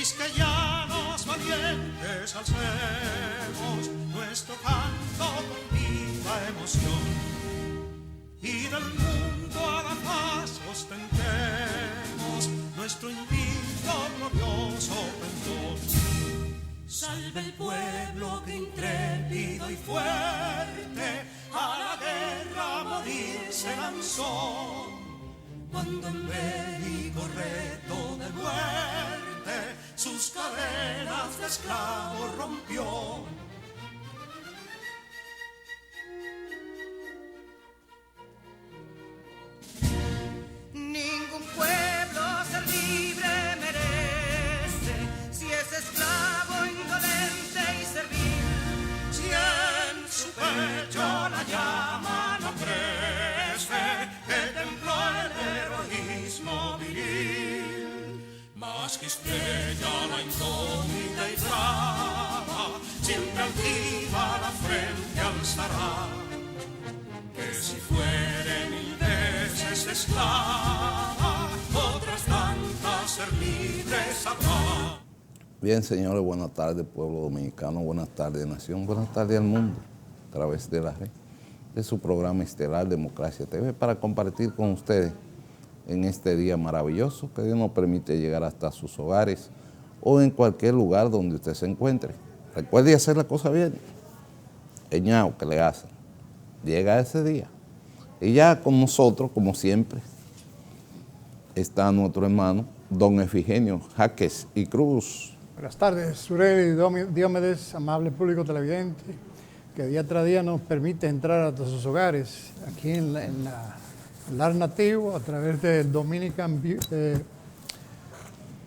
quisqueyanos valientes alcemos nuestro canto con viva emoción, y del mundo a la paz ostentemos nuestro invicto glorioso pendón. Salve el pueblo que intrépido y fuerte a la guerra a morir se lanzó, cuando en bélico reto de muerte sus cadenas de esclavos rompió. Ningún pueblo ser libre merece si es esclavo, indolente y servil. Si en su pecho la llama no crece, que templó el heroísmo viril. Más que estrella la incógnita y brava, siempre altiva la frente alzará, que si fuere mil veces esclava, otras tantas ser libres habrá. Bien, señores, buenas tardes, pueblo dominicano, buenas tardes, nación, buenas tardes al mundo, a través de la red, de su programa estelar Democracia TV, para compartir con ustedes en este día maravilloso que Dios nos permite llegar hasta sus hogares o en cualquier lugar donde usted se encuentre. Recuerde hacer la cosa bien, el ñao que le hacen. Llega ese día. Y ya con nosotros, como siempre, está nuestro hermano, don Efigenio Jaques y Cruz. Buenas tardes, Sureli Diomedes, amable público televidente, que día tras día nos permite entrar a todos sus hogares, aquí en la nativo, a través de Dominican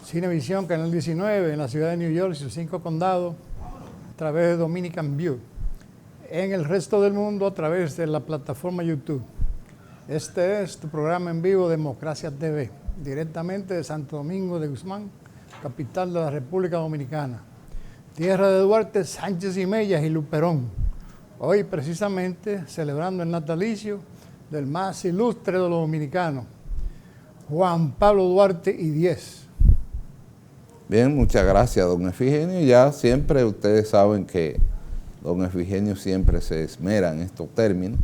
Cinevisión, Canal 19, en la ciudad de New York y sus 5 condados, a través de Dominican View. En el resto del mundo a través de la plataforma YouTube. Este es tu programa en vivo Democracia TV, directamente de Santo Domingo de Guzmán, capital de la República Dominicana, tierra de Duarte, Sánchez y Mellas y Luperón. Hoy precisamente celebrando el natalicio del más ilustre de los dominicanos, Juan Pablo Duarte y 10. Bien, muchas gracias, don Efigenio. Ya siempre ustedes saben que don Efigenio siempre se esmera en estos términos,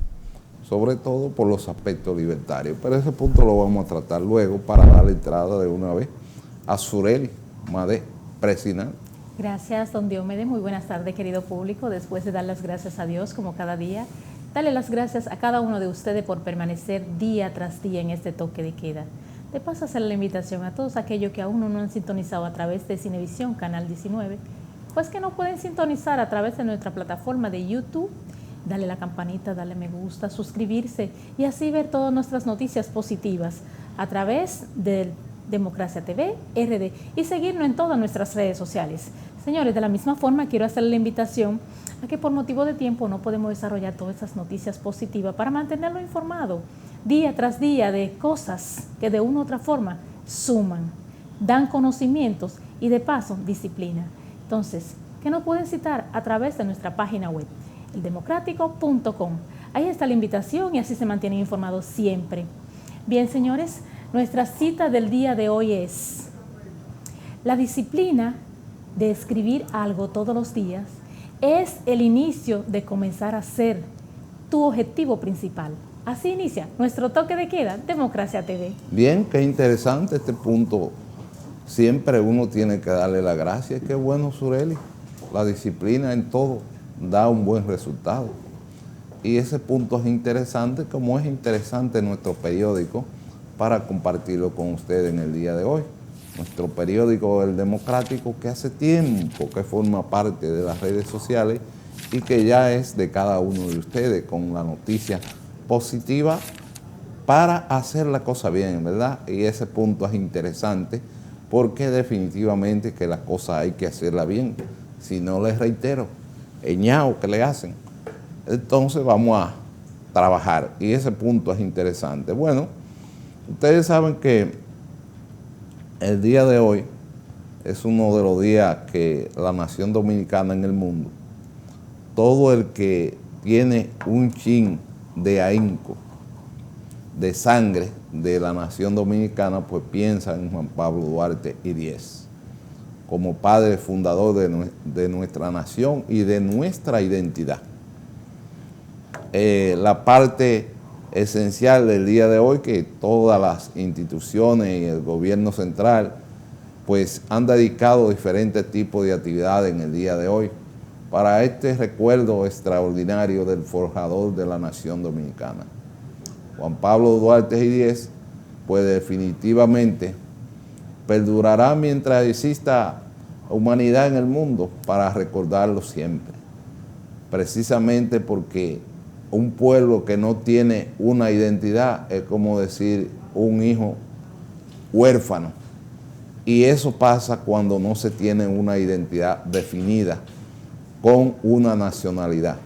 sobre todo por los aspectos libertarios. Pero ese punto lo vamos a tratar luego para dar la entrada de una vez a Sureli Madé, presidente. Gracias, don Diomedes. Muy buenas tardes, querido público. Después de dar las gracias a Dios, como cada día, darle las gracias a cada uno de ustedes por permanecer día tras día en este toque de queda. De paso, hacer la invitación a todos aquellos que aún no han sintonizado a través de Cinevisión, Canal 19, pues que no pueden sintonizar a través de nuestra plataforma de YouTube, darle la campanita, darle me gusta, suscribirse y así ver todas nuestras noticias positivas a través de Democracia TV, RD y seguirnos en todas nuestras redes sociales. Señores, de la misma forma quiero hacerle la invitación a que por motivo de tiempo no podemos desarrollar todas esas noticias positivas para mantenerlo informado día tras día de cosas que de una u otra forma suman, dan conocimientos y de paso disciplina. Entonces, ¿qué nos pueden citar? A través de nuestra página web, eldemocrático.com. Ahí está la invitación y así se mantienen informados siempre. Bien, señores, nuestra cita del día de hoy es: la disciplina de escribir algo todos los días es el inicio de comenzar a ser tu objetivo principal. Así inicia nuestro toque de queda, Democracia TV. Bien, qué interesante este punto. Siempre uno tiene que darle la gracia. Qué bueno, Sureli. La disciplina en todo da un buen resultado. Y ese punto es interesante, como es interesante nuestro periódico, para compartirlo con ustedes en el día de hoy. Nuestro periódico El Democrático, que hace tiempo que forma parte de las redes sociales y que ya es de cada uno de ustedes con la noticia positiva para hacer la cosa bien, ¿verdad? Y ese punto es interesante porque definitivamente que la cosa hay que hacerla bien. Si no, les reitero, el ñao que le hacen. Entonces vamos a trabajar y ese punto es interesante. Bueno, ustedes saben que el día de hoy es uno de los días que la nación dominicana en el mundo, todo el que tiene un chin de ahínco, de sangre de la nación dominicana, pues piensa en Juan Pablo Duarte y 10. como padre fundador de nuestra nación y de nuestra identidad. La parte esencial del día de hoy, que todas las instituciones y el gobierno central pues han dedicado diferentes tipos de actividades en el día de hoy para este recuerdo extraordinario del forjador de la nación dominicana. Juan Pablo Duarte Díez, pues definitivamente perdurará mientras exista humanidad en el mundo para recordarlo siempre, precisamente porque un pueblo que no tiene una identidad es como decir un hijo huérfano, y eso pasa cuando no se tiene una identidad definida con una nacionalidad.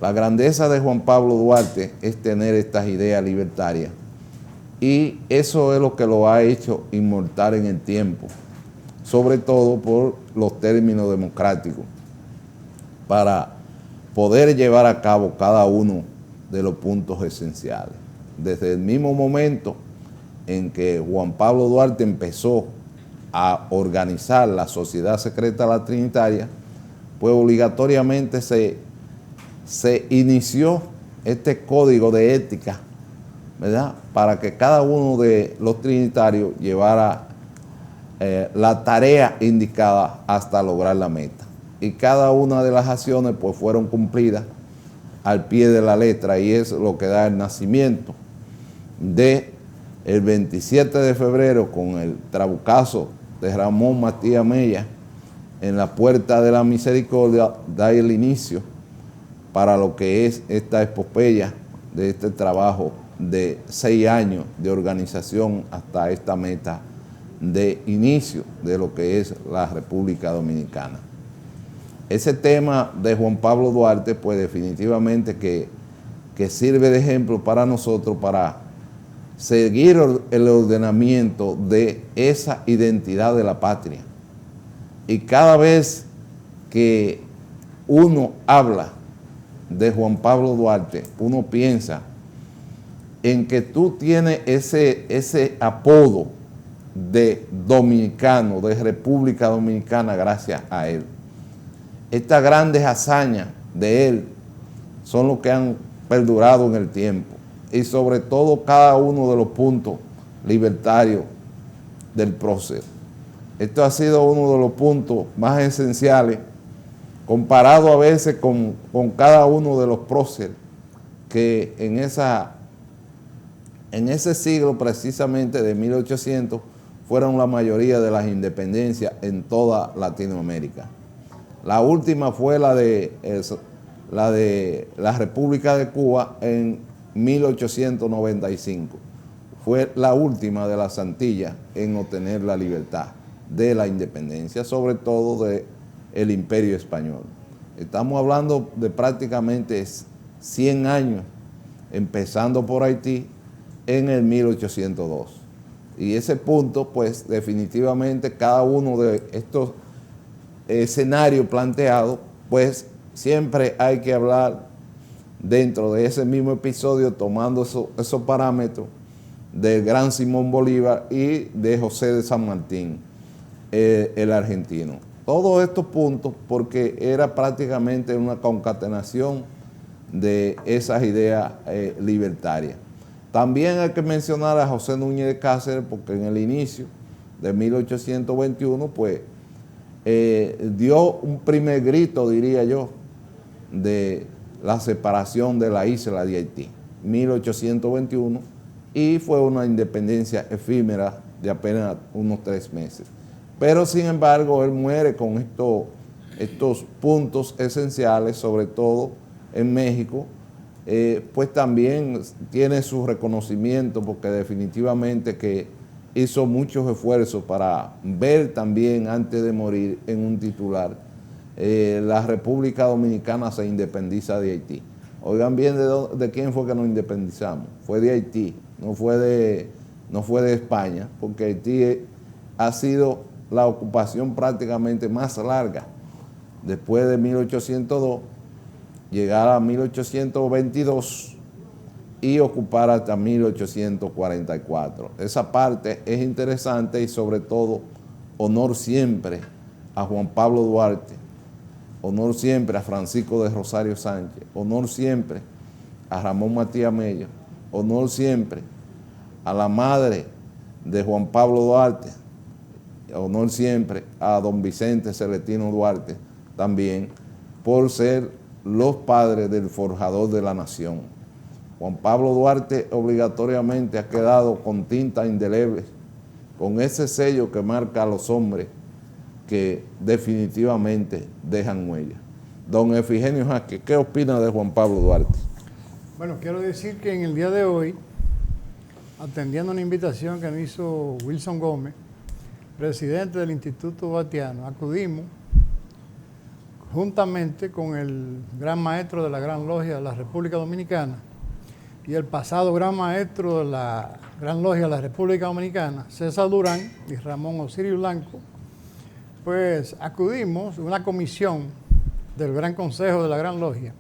La grandeza de Juan Pablo Duarte es tener estas ideas libertarias, y eso es lo que lo ha hecho inmortal en el tiempo, sobre todo por los términos democráticos, para poder llevar a cabo cada uno de los puntos esenciales. Desde el mismo momento en que Juan Pablo Duarte empezó a organizar la Sociedad Secreta La Trinitaria, pues obligatoriamente se inició este código de ética, ¿verdad?, para que cada uno de los trinitarios llevara la tarea indicada hasta lograr la meta. Y cada una de las acciones pues fueron cumplidas al pie de la letra, y es lo que da el nacimiento de el 27 de febrero con el trabucazo de Ramón Matías Mella en la Puerta de la Misericordia, da el inicio para lo que es esta epopeya de este trabajo de 6 años de organización hasta esta meta de inicio de lo que es la República Dominicana. Ese tema de Juan Pablo Duarte, pues definitivamente que sirve de ejemplo para nosotros para seguir el ordenamiento de esa identidad de la patria. Y cada vez que uno habla de Juan Pablo Duarte, uno piensa en que tú tienes ese apodo de dominicano, de República Dominicana, gracias a él. Estas grandes hazañas de él son los que han perdurado en el tiempo, y sobre todo cada uno de los puntos libertarios del prócer. Esto ha sido uno de los puntos más esenciales, comparado a veces con cada uno de los próceres que en ese siglo precisamente de 1800 fueron la mayoría de las independencias en toda Latinoamérica. La última fue la de la República de Cuba en 1895. Fue la última de las Antillas en obtener la libertad de la independencia, sobre todo del Imperio Español. Estamos hablando de prácticamente 100 años, empezando por Haití en el 1802. Y ese punto, pues definitivamente cada uno de estos escenarios planteados, pues siempre hay que hablar dentro de ese mismo episodio, tomando esos parámetros del gran Simón Bolívar y de José de San Martín, el argentino. Todos estos puntos porque era prácticamente una concatenación de esas ideas libertarias. También hay que mencionar a José Núñez de Cáceres, porque en el inicio de 1821 pues dio un primer grito, diría yo, de la separación de la isla de Haití, 1821, y fue una independencia efímera de apenas unos 3 meses. Pero sin embargo él muere con estos puntos esenciales, sobre todo en México, pues también tiene su reconocimiento, porque definitivamente que hizo muchos esfuerzos para ver también antes de morir en un titular, la República Dominicana se independiza de Haití. Oigan bien de quién fue que nos independizamos. Fue de Haití, no fue de España, porque Haití ha sido la ocupación prácticamente más larga después de 1802, llegar a 1822 y ocupar hasta 1844. Esa parte es interesante y sobre todo honor siempre a Juan Pablo Duarte, honor siempre a Francisco de Rosario Sánchez, honor siempre a Ramón Matías Mello, honor siempre a la madre de Juan Pablo Duarte, honor siempre a don Vicente Celestino Duarte, también por ser los padres del forjador de la nación. Juan Pablo Duarte obligatoriamente ha quedado con tinta indeleble, con ese sello que marca a los hombres que definitivamente dejan huella. Don Efigenio Jaque, ¿qué opina de Juan Pablo Duarte? Bueno, quiero decir que en el día de hoy, atendiendo una invitación que nos hizo Wilson Gómez, presidente del Instituto Duartiano, acudimos juntamente con el gran maestro de la Gran Logia de la República Dominicana y el pasado gran maestro de la Gran Logia de la República Dominicana, César Durán y Ramón Osirio Blanco, pues acudimos, una comisión del Gran Consejo de la Gran Logia,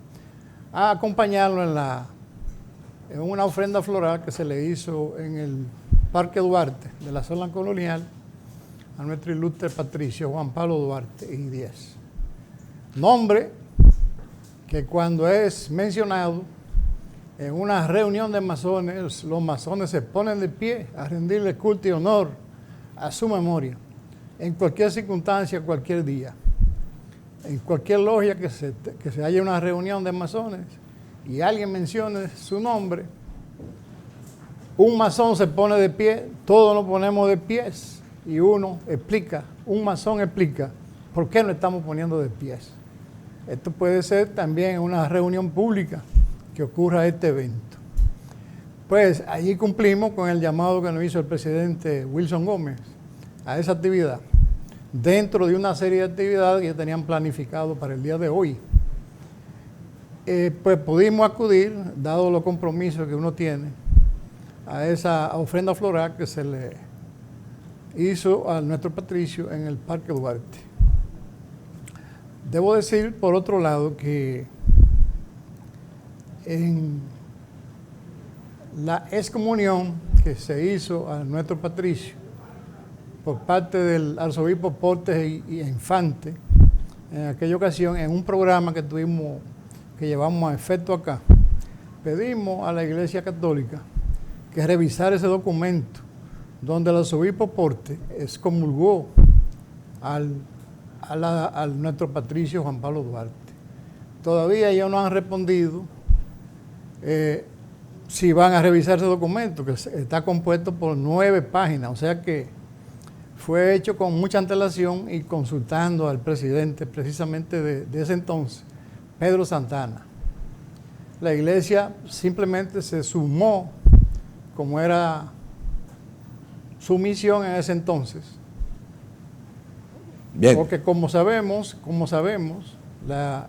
a acompañarlo en una ofrenda floral que se le hizo en el Parque Duarte de la zona colonial a nuestro ilustre patricio Juan Pablo Duarte y Díaz. Nombre que cuando es mencionado en una reunión de masones, los masones se ponen de pie a rendirle culto y honor a su memoria, en cualquier circunstancia, cualquier día. En cualquier logia que se haya una reunión de masones y alguien mencione su nombre, un masón se pone de pie, todos nos ponemos de pies y uno explica, un masón explica por qué nos estamos poniendo de pies. Esto puede ser también una reunión pública que ocurra este evento. Pues allí cumplimos con el llamado que nos hizo el presidente Wilson Gómez a esa actividad, dentro de una serie de actividades que tenían planificado para el día de hoy. Pues pudimos acudir, dado los compromisos que uno tiene, a esa ofrenda floral que se le hizo a nuestro patricio en el Parque Duarte. Debo decir, por otro lado, que en la excomunión que se hizo a nuestro patricio por parte del arzobispo Portes y Infante, en aquella ocasión, en un programa que llevamos a efecto acá, pedimos a la Iglesia Católica que revisara ese documento donde el arzobispo Portes excomulgó a nuestro patricio Juan Pablo Duarte. Todavía ellos no han respondido si van a revisar ese documento, que está compuesto por 9 páginas, o sea que fue hecho con mucha antelación y consultando al presidente precisamente de ese entonces, Pedro Santana. La iglesia simplemente se sumó, como era su misión en ese entonces. Bien. Porque como sabemos,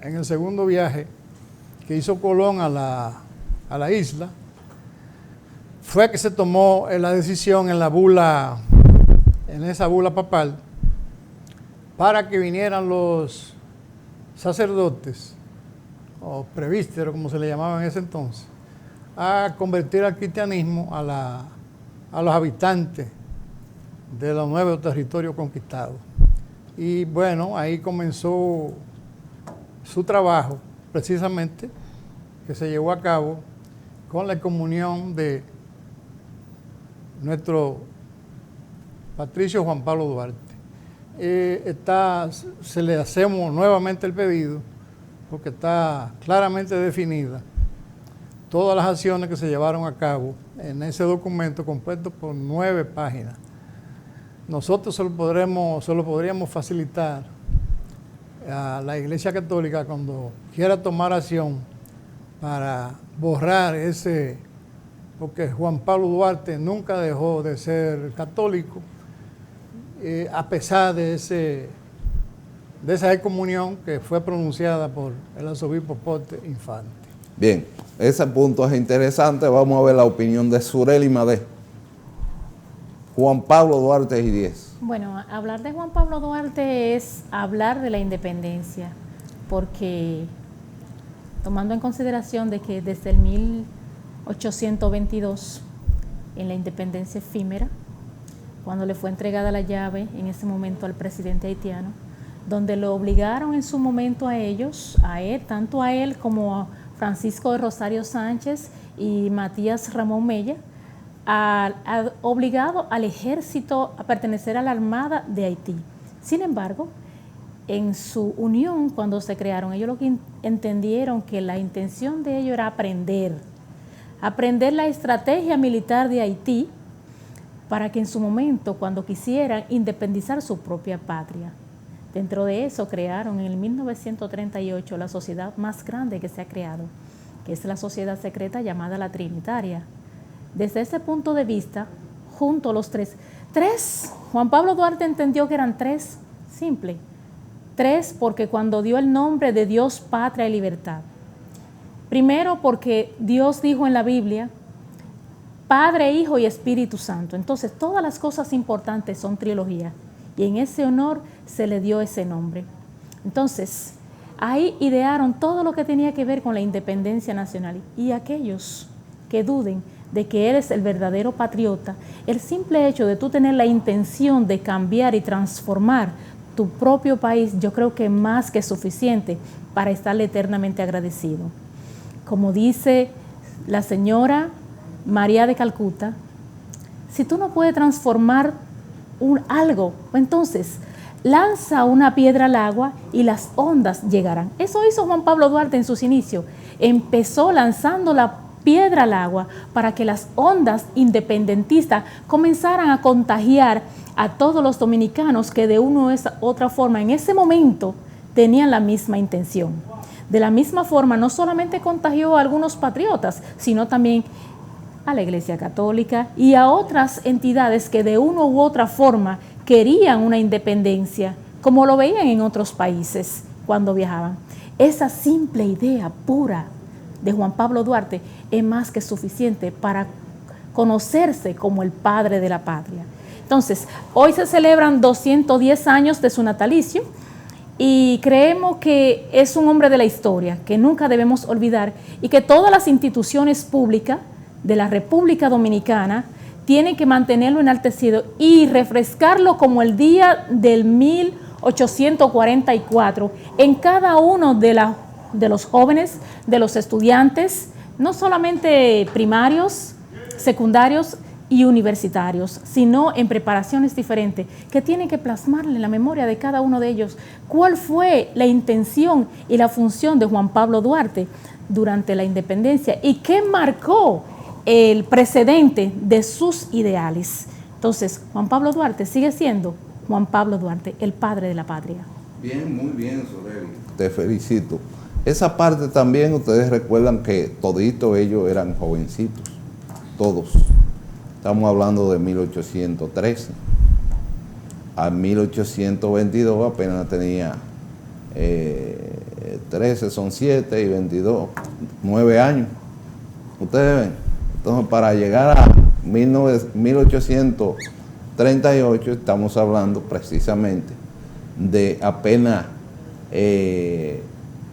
en el segundo viaje que hizo Colón a la isla, fue que se tomó la decisión en esa bula papal, para que vinieran los sacerdotes, o prevísteros, como se le llamaba en ese entonces, a convertir al cristianismo a los habitantes de los nuevos territorios conquistados. Y bueno, ahí comenzó su trabajo, precisamente, que se llevó a cabo con la comunión de nuestro patricio Juan Pablo Duarte. Se le hacemos nuevamente el pedido, porque está claramente definida todas las acciones que se llevaron a cabo en ese documento compuesto por 9 páginas. Nosotros se lo podríamos facilitar a la Iglesia Católica cuando quiera tomar acción para borrar porque Juan Pablo Duarte nunca dejó de ser católico, a pesar de esa excomunión que fue pronunciada por el arzobispo Portes Infante. Bien, ese punto es interesante. Vamos a ver la opinión de Sureli Madé. Juan Pablo Duarte y Díez. Bueno, hablar de Juan Pablo Duarte es hablar de la independencia, porque tomando en consideración de que desde el 1822, en la independencia efímera, cuando le fue entregada la llave en ese momento al presidente haitiano, donde lo obligaron en su momento a ellos, tanto a él como a Francisco de Rosario Sánchez y Matías Ramón Mella, obligado al ejército a pertenecer a la Armada de Haití. Sin embargo, en su unión, cuando se crearon, ellos lo que entendieron que la intención de ellos era aprender la estrategia militar de Haití para que en su momento, cuando quisieran, independizar su propia patria. Dentro de eso crearon en el 1938 la sociedad más grande que se ha creado, que es la sociedad secreta llamada la Trinitaria. Desde ese punto de vista, junto a los tres, Juan Pablo Duarte entendió que eran tres, simple. Tres, porque cuando dio el nombre de Dios, Patria y Libertad. Primero, porque Dios dijo en la Biblia, Padre, Hijo y Espíritu Santo. Entonces, todas las cosas importantes son trilogía. Y en ese honor se le dio ese nombre. Entonces, ahí idearon todo lo que tenía que ver con la independencia nacional. Y aquellos que duden de que eres el verdadero patriota, el simple hecho de tú tener la intención de cambiar y transformar tu propio país, yo creo que es más que suficiente para estarle eternamente agradecido. Como dice la señora María de Calcuta, si tú no puedes transformar algo, entonces lanza una piedra al agua y las ondas llegarán. Eso hizo Juan Pablo Duarte en sus inicios. Empezó lanzando la piedra al agua para que las ondas independentistas comenzaran a contagiar a todos los dominicanos que de una u otra forma en ese momento tenían la misma intención. De la misma forma, no solamente contagió a algunos patriotas, sino también a la Iglesia Católica y a otras entidades que de una u otra forma querían una independencia, como lo veían en otros países cuando viajaban. Esa simple idea pura de Juan Pablo Duarte es más que suficiente para conocerse como el padre de la patria. Entonces, hoy se celebran 210 años de su natalicio y creemos que es un hombre de la historia, que nunca debemos olvidar y que todas las instituciones públicas de la República Dominicana tienen que mantenerlo enaltecido y refrescarlo como el día del 1844 en cada uno de los jóvenes, de los estudiantes, no solamente primarios, secundarios y universitarios, sino en preparaciones diferentes, que tienen que plasmarle en la memoria de cada uno de ellos cuál fue la intención y la función de Juan Pablo Duarte durante la independencia y qué marcó el precedente de sus ideales. Entonces, Juan Pablo Duarte sigue siendo Juan Pablo Duarte, el padre de la patria. Bien, muy bien, Soreli. Te felicito. Esa parte también, ustedes recuerdan que toditos ellos eran jovencitos, todos. Estamos hablando de 1813. A 1822 apenas tenía 13, son 7 y 22, 9 años. Ustedes ven. Entonces, para llegar a 1838, estamos hablando precisamente de apenas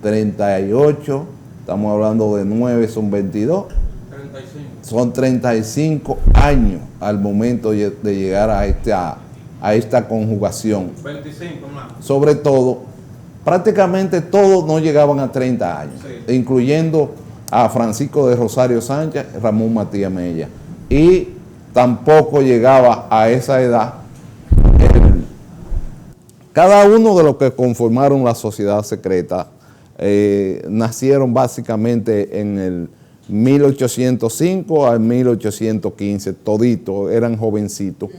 38, estamos hablando de 9, son 22. 35. Son 35 años al momento de llegar a esta conjugación. 25 más. Sobre todo, prácticamente todos no llegaban a 30 años, sí, incluyendo a Francisco de Rosario Sánchez, Ramón Matías Mella. Y tampoco llegaba a esa edad cada uno de los que conformaron la sociedad secreta. Nacieron básicamente en el 1805 al 1815, toditos eran jovencitos.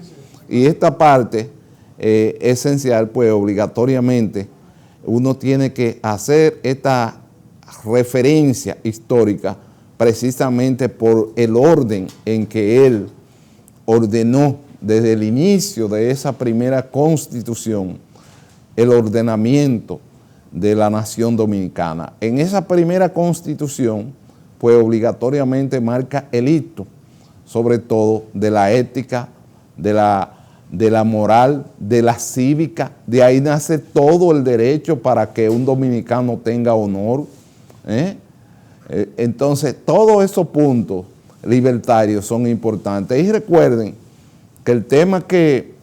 Y esta parte esencial, pues obligatoriamente uno tiene que hacer esta referencia histórica precisamente por el orden en que él ordenó desde el inicio de esa primera constitución el ordenamiento de la nación dominicana. En esa primera constitución, pues obligatoriamente marca el hito, sobre todo de la ética, de la moral, de la cívica. De ahí nace todo el derecho para que un dominicano tenga honor. Entonces, todos esos puntos libertarios son importantes. Y recuerden que el tema que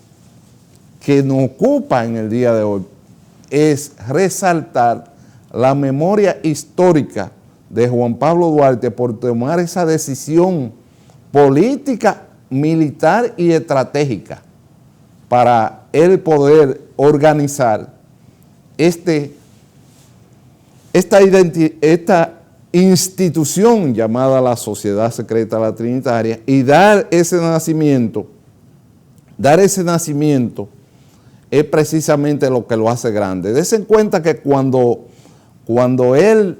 nos ocupa en el día de hoy es resaltar la memoria histórica de Juan Pablo Duarte por tomar esa decisión política, militar y estratégica para él poder organizar esta institución llamada la Sociedad Secreta La Trinitaria y dar ese nacimiento es precisamente lo que lo hace grande. Dese en cuenta que cuando él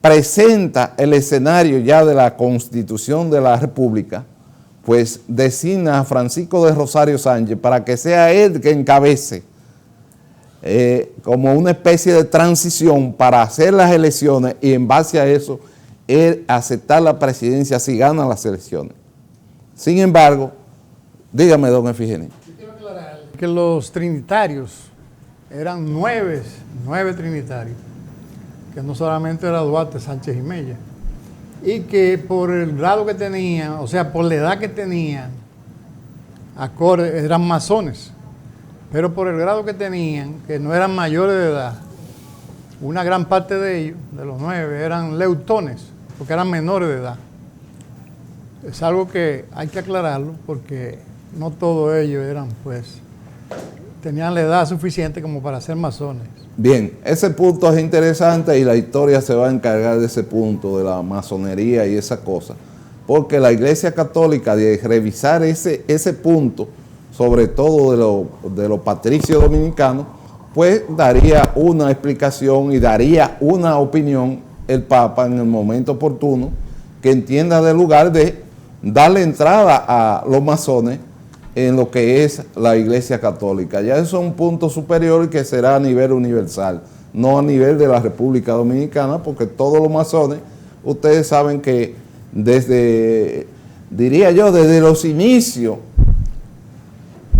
presenta el escenario ya de la Constitución de la República, pues designa a Francisco de Rosario Sánchez para que sea él que encabece como una especie de transición para hacer las elecciones y en base a eso él aceptar la presidencia si gana las elecciones. Sin embargo, dígame, don Efigenia. Quiero aclarar que los trinitarios eran nueve trinitarios, que no solamente era Duarte, Sánchez y Mella, y que por el grado que tenían, o sea, por la edad que tenían, eran masones, pero por el grado que tenían, que no eran mayores de edad, una gran parte de ellos, de los 9, eran leutones, porque eran menores de edad. Es algo que hay que aclararlo, porque no todos ellos tenían la edad suficiente como para ser masones. Bien, ese punto es interesante y la historia se va a encargar de ese punto, de la masonería y esa cosa, porque la Iglesia Católica, de revisar ese punto, sobre todo de los patricios dominicanos, pues daría una explicación y daría una opinión el Papa en el momento oportuno que entienda del lugar de darle entrada a los masones en lo que es la Iglesia Católica. Ya eso es un punto superior y que será a nivel universal, no a nivel de la República Dominicana, porque todos los masones, ustedes saben que desde los inicios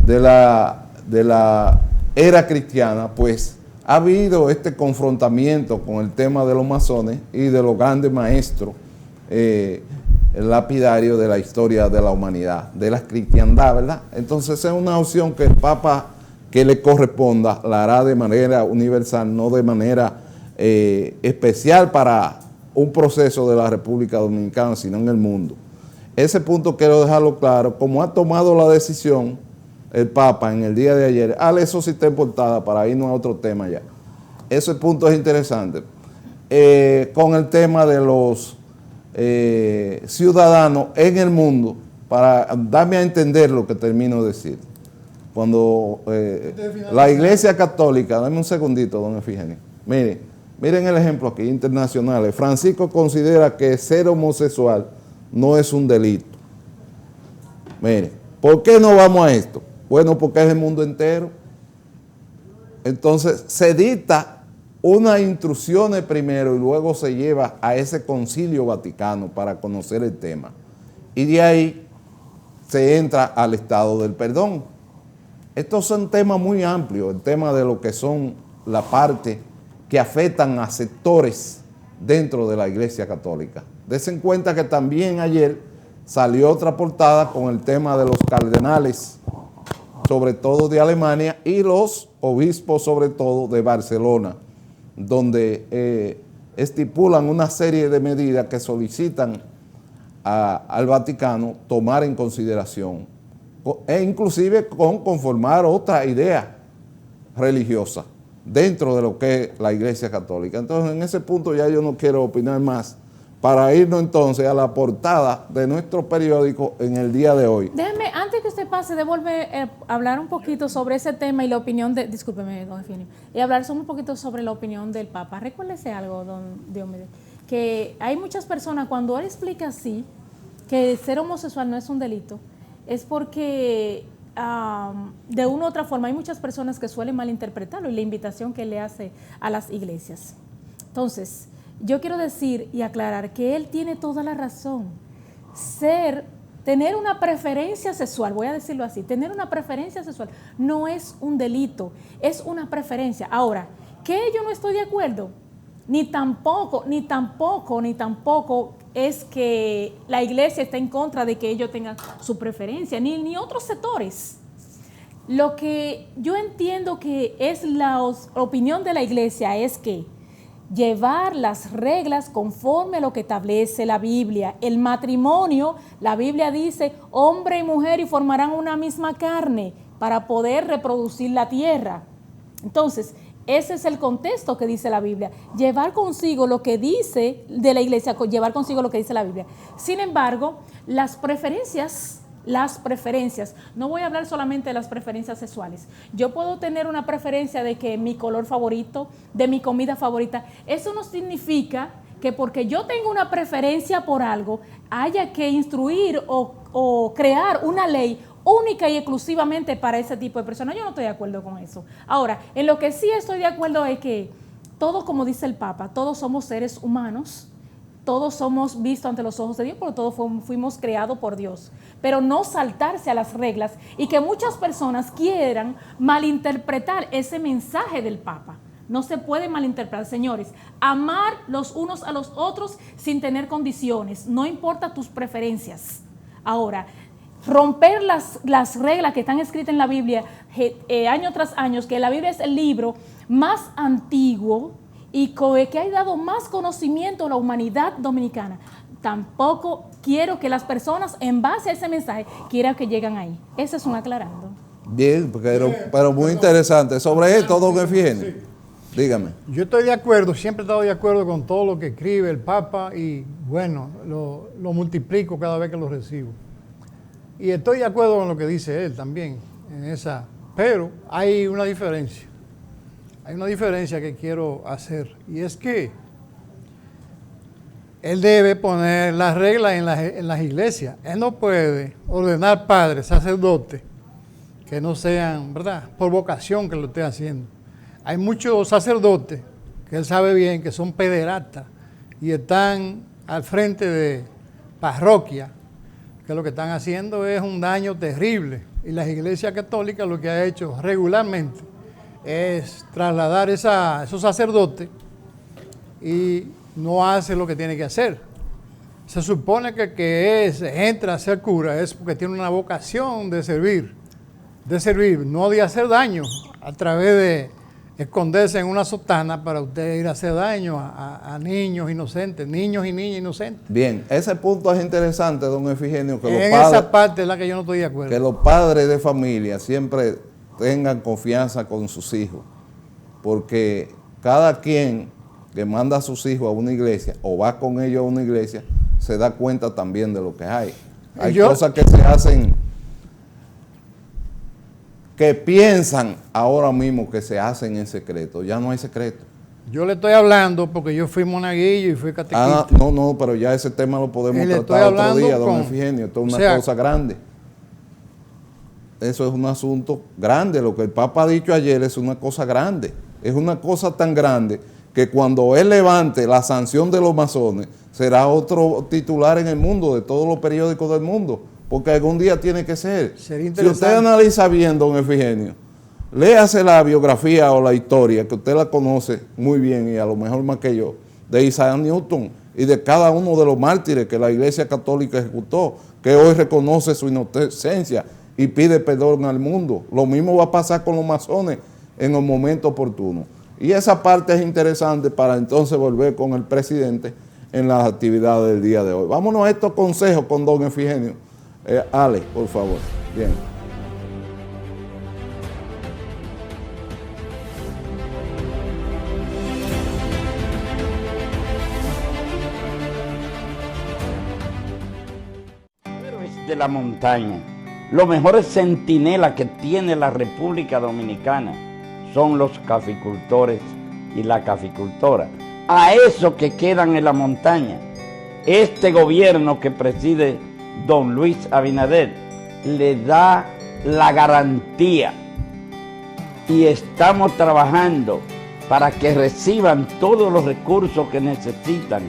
de la era cristiana, pues ha habido este confrontamiento con el tema de los masones y de los grandes maestros lapidarios de la historia de la humanidad, de la cristiandad, ¿verdad? Entonces es una opción que el Papa, que le corresponda, la hará de manera universal, no de manera especial para un proceso de la República Dominicana, sino en el mundo. Ese punto quiero dejarlo claro, como ha tomado la decisión el Papa en el día de ayer, eso sí está en portada para irnos a otro tema ya. Ese punto es interesante. Con el tema de los ciudadanos en el mundo, para darme a entender lo que termino de decir. Cuando la Iglesia Católica, dame un segundito, don Efigenia, miren el ejemplo aquí, internacional. Francisco considera que ser homosexual no es un delito. Mire, ¿por qué no vamos a esto? Bueno, porque es el mundo entero. Entonces se dicta unas instrucciones primero y luego se lleva a ese concilio vaticano para conocer el tema. Y de ahí se entra al estado del perdón. Estos son temas muy amplios, el tema de lo que son la parte que afectan a sectores dentro de la Iglesia Católica. Dese en cuenta que también ayer salió otra portada con el tema de los cardenales, sobre todo de Alemania, y los obispos, sobre todo de Barcelona, donde estipulan una serie de medidas que solicitan al Vaticano tomar en consideración, e inclusive con conformar otra idea religiosa dentro de lo que es la Iglesia Católica. Entonces, en ese punto ya yo no quiero opinar más, para irnos entonces a la portada de nuestro periódico en el día de hoy. Déjeme, antes que usted pase, devolver hablar un poquito sobre ese tema y la opinión de, discúlpeme, don Eugenio, y hablar un poquito sobre la opinión del Papa. Recuérdese algo, don Diomedes, que hay muchas personas, cuando él explica así, que ser homosexual no es un delito, es porque de una u otra forma hay muchas personas que suelen malinterpretarlo y la invitación que le hace a las iglesias. Entonces, yo quiero decir y aclarar que él tiene toda la razón. Tener una preferencia sexual, voy a decirlo así, tener una preferencia sexual no es un delito, es una preferencia. Ahora, ¿qué yo no estoy de acuerdo? Ni tampoco es que la iglesia está en contra de que ellos tengan su preferencia, ni otros sectores. Lo que yo entiendo que es la opinión de la iglesia es que llevar las reglas conforme a lo que establece la Biblia. El matrimonio, la Biblia dice, hombre y mujer y formarán una misma carne para poder reproducir la tierra. Entonces, ese es el contexto que dice la Biblia. Llevar consigo lo que dice de la iglesia, llevar consigo lo que dice la Biblia. Sin embargo, las preferencias, no voy a hablar solamente de las preferencias sexuales. Yo puedo tener una preferencia de que mi color favorito, de mi comida favorita. Eso no significa que porque yo tengo una preferencia por algo, haya que instruir o crear una ley única y exclusivamente para ese tipo de personas. Yo no estoy de acuerdo con eso. Ahora, en lo que sí estoy de acuerdo es que todos, como dice el Papa, todos somos seres humanos, todos somos vistos ante los ojos de Dios, porque todos fuimos creados por Dios. Pero no saltarse a las reglas y que muchas personas quieran malinterpretar ese mensaje del Papa. No se puede malinterpretar, señores. Amar los unos a los otros sin tener condiciones, no importa tus preferencias. Ahora, romper las reglas que están escritas en la Biblia año tras año, que la Biblia es el libro más antiguo y que ha dado más conocimiento a la humanidad dominicana. Tampoco quiero que las personas, en base a ese mensaje, quieran que lleguen ahí. Ese es un aclarando. Bien, pero muy interesante. Sobre esto, don Efigenio, dígame. Yo estoy de acuerdo, siempre he estado de acuerdo con todo lo que escribe el Papa y, bueno, lo multiplico cada vez que lo recibo. Y estoy de acuerdo con lo que dice él también, pero hay una diferencia. Hay una diferencia que quiero hacer, y es que él debe poner las reglas en las iglesias. Él no puede ordenar padres, sacerdotes, que no sean, ¿verdad?, por vocación que lo esté haciendo. Hay muchos sacerdotes que él sabe bien que son pederastas y están al frente de parroquia, que lo que están haciendo es un daño terrible. Y la Iglesia Católica lo que ha hecho regularmente es trasladar esos sacerdotes y no hace lo que tiene que hacer. Se supone que entra a ser cura es porque tiene una vocación de servir, no de hacer daño a través de esconderse en una sotana para usted ir a hacer daño a niños inocentes, niños y niñas inocentes. Bien, ese punto es interesante, don Efigenio, que esa parte es la que yo no estoy de acuerdo. Que los padres de familia siempre tengan confianza con sus hijos, porque cada quien que manda a sus hijos a una iglesia o va con ellos a una iglesia se da cuenta también de lo que hay. Hay cosas que se hacen que piensan ahora mismo que se hacen en secreto. Ya no hay secreto. Yo le estoy hablando porque yo fui monaguillo y fui catequista. No, pero ya ese tema lo podemos tratar otro día, don Efigenio. Esto es una cosa grande. Eso es un asunto grande. Lo que el Papa ha dicho ayer es una cosa grande. Es una cosa tan grande que cuando él levante la sanción de los masones, será otro titular en el mundo, de todos los periódicos del mundo, porque algún día tiene que ser. Si usted analiza bien, don Efigenio, léase la biografía o la historia, que usted la conoce muy bien y a lo mejor más que yo, de Isaac Newton y de cada uno de los mártires que la Iglesia Católica ejecutó, que hoy reconoce su inocencia y pide perdón al mundo. Lo mismo va a pasar con los masones en el momento oportuno. Y esa parte es interesante para entonces volver con el presidente en las actividades del día de hoy. Vámonos a estos consejos con don Efigenio. Ale, por favor. Bien. De la montaña. Los mejores centinelas que tiene la República Dominicana son los caficultores y la caficultora. A esos que quedan en la montaña, este gobierno que preside don Luis Abinader le da la garantía y estamos trabajando para que reciban todos los recursos que necesitan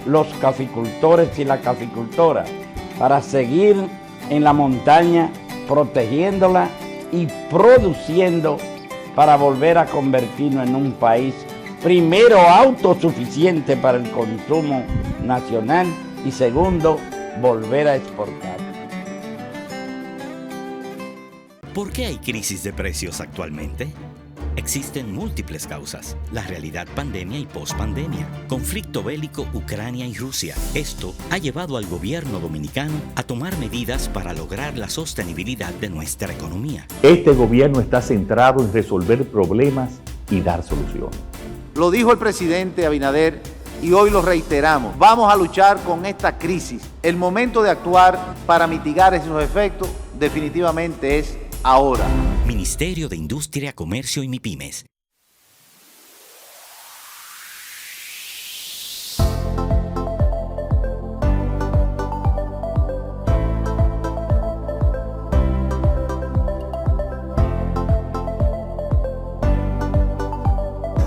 los caficultores y la caficultora para seguir en la montaña protegiéndola y produciendo para volver a convertirnos en un país primero autosuficiente para el consumo nacional y segundo volver a exportar. ¿Por qué hay crisis de precios actualmente? Existen múltiples causas: la realidad pandemia y pospandemia, conflicto bélico Ucrania y Rusia. Esto ha llevado al gobierno dominicano a tomar medidas para lograr la sostenibilidad de nuestra economía. Este gobierno está centrado en resolver problemas y dar soluciones. Lo dijo el presidente Abinader y hoy lo reiteramos. Vamos a luchar con esta crisis. El momento de actuar para mitigar esos efectos definitivamente es ahora. Ministerio de Industria, Comercio y MIPYMES.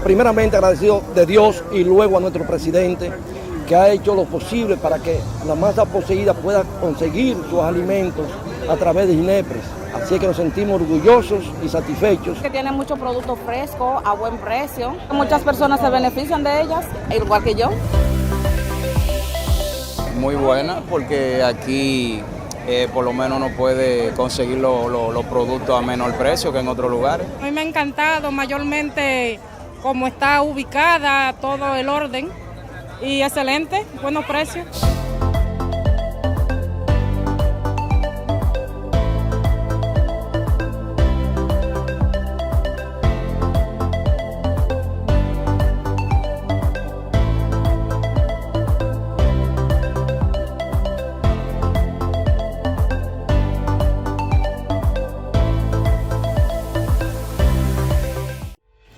Primeramente agradecido de Dios y luego a nuestro presidente, que ha hecho lo posible para que la masa poseída pueda conseguir sus alimentos a través de INEPRES. Así es que nos sentimos orgullosos y satisfechos. Que tienen muchos productos frescos a buen precio. Muchas personas se benefician de ellas, igual que yo. Muy buena, porque aquí por lo menos uno puede conseguir los productos a menor precio que en otros lugares. A mí me ha encantado mayormente cómo está ubicada, todo el orden y excelente, buenos precios.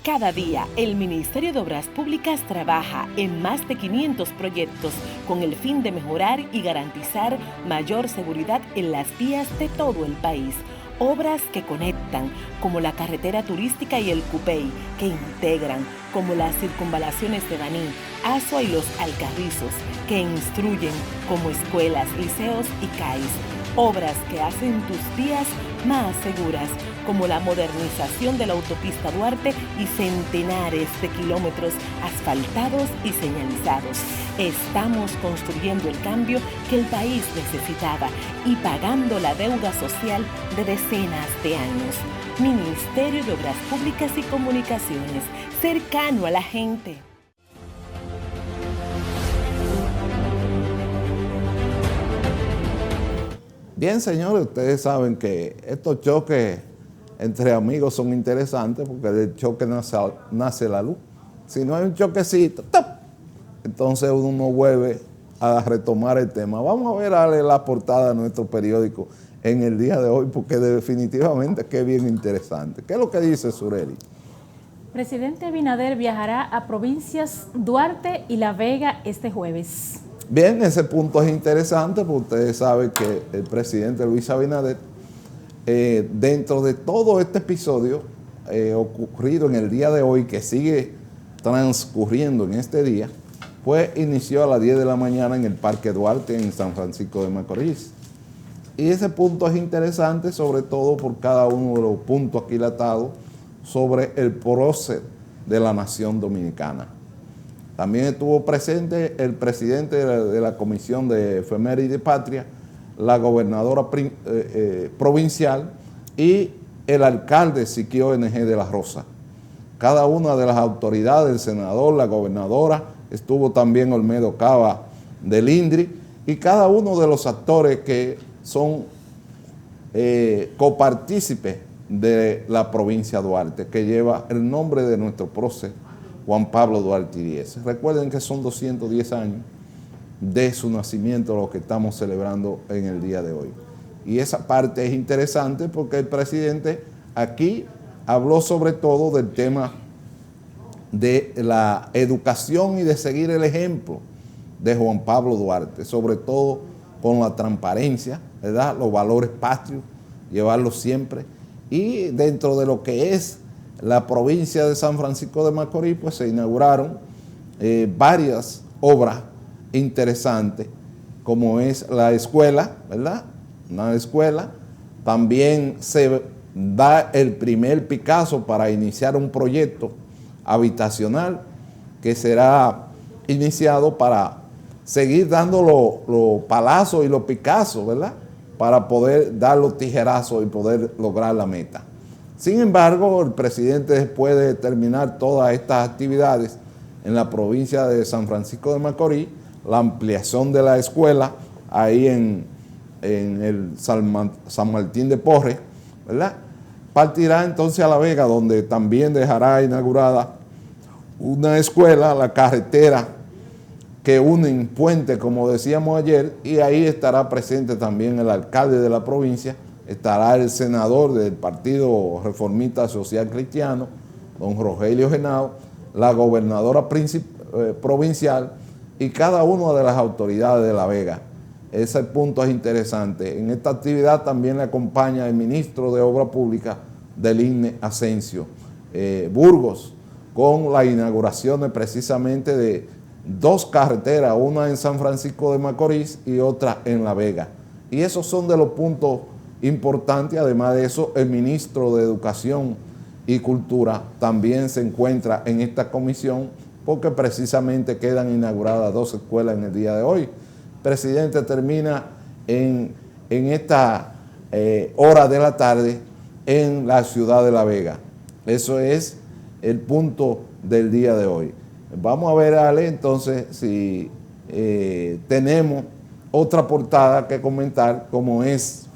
Cada día, el Ministerio de Obras Públicas trabaja en más de 500 proyectos con el fin de mejorar y garantizar mayor seguridad en las vías de todo el país. Obras que conectan, como la carretera turística y el Cupey, que integran, como las circunvalaciones de Baní, Asua y los Alcarrizos, que instruyen, como escuelas, liceos y CAIS. Obras que hacen tus vías más seguras, como la modernización de la autopista Duarte y centenares de kilómetros asfaltados y señalizados. Estamos construyendo el cambio que el país necesitaba y pagando la deuda social de decenas de años. Ministerio de Obras Públicas y Comunicaciones, cercano a la gente. Bien, señores, ustedes saben que estos choques entre amigos son interesantes porque del choque nace la luz. Si no hay un choquecito, ¡top!, entonces uno vuelve a retomar el tema. Vamos a ver la portada de nuestro periódico en el día de hoy, porque definitivamente que es bien interesante. ¿Qué es lo que dice Sureli? Presidente Abinader viajará a provincias Duarte y La Vega este jueves. Bien, ese punto es interesante porque ustedes saben que el presidente Luis Abinader, dentro de todo este episodio ocurrido en el día de hoy, que sigue transcurriendo en este día, pues inició a las 10 de la mañana en el Parque Duarte en San Francisco de Macorís. Y ese punto es interesante, sobre todo por cada uno de los puntos aquilatados sobre el prócer de la nación dominicana. También estuvo presente el presidente de la Comisión de Efemérides de Patria, la gobernadora provincial y el alcalde Siquio NG de la Rosa. Cada una de las autoridades, el senador, la gobernadora, estuvo también Olmedo Cava del INDRI, y cada uno de los actores que son copartícipes de la provincia de Duarte, que lleva el nombre de nuestro prócer Juan Pablo Duarte Díez. Recuerden que son 210 años de su nacimiento lo que estamos celebrando en el día de hoy. Y esa parte es interesante porque el presidente aquí habló sobre todo del tema de la educación y de seguir el ejemplo de Juan Pablo Duarte, sobre todo con la transparencia, ¿verdad?, los valores patrios, llevarlos siempre. Y dentro de lo que es la provincia de San Francisco de Macorís, pues se inauguraron varias obras interesantes, como es la escuela, ¿verdad?, una escuela. También se da el primer Picasso para iniciar un proyecto habitacional que será iniciado para seguir dando los palazos y los Picasso, ¿verdad?, para poder dar los tijerazos y poder lograr la meta. Sin embargo, el presidente, después de terminar todas estas actividades en la provincia de San Francisco de Macorís, la ampliación de la escuela ahí en el San Martín de Porres, ¿verdad?, partirá entonces a La Vega, donde también dejará inaugurada una escuela, la carretera que unen Puente, como decíamos ayer, y ahí estará presente también el alcalde de la provincia, estará el senador del Partido Reformista Social Cristiano, don Rogelio Genao, la gobernadora provincial y cada una de las autoridades de La Vega. Ese punto es interesante. En esta actividad también le acompaña el ministro de Obra Pública del INE, Asensio Burgos, con las inauguraciones precisamente de 2 carreteras, una en San Francisco de Macorís y otra en La Vega. Y esos son de los puntos importantes. Además de eso, el ministro de Educación y Cultura también se encuentra en esta comisión, porque precisamente quedan inauguradas 2 escuelas en el día de hoy. El presidente termina en esta hora de la tarde en la ciudad de La Vega. Eso es el punto del día de hoy. Vamos a ver, Ale, entonces, si tenemos otra portada que comentar, como es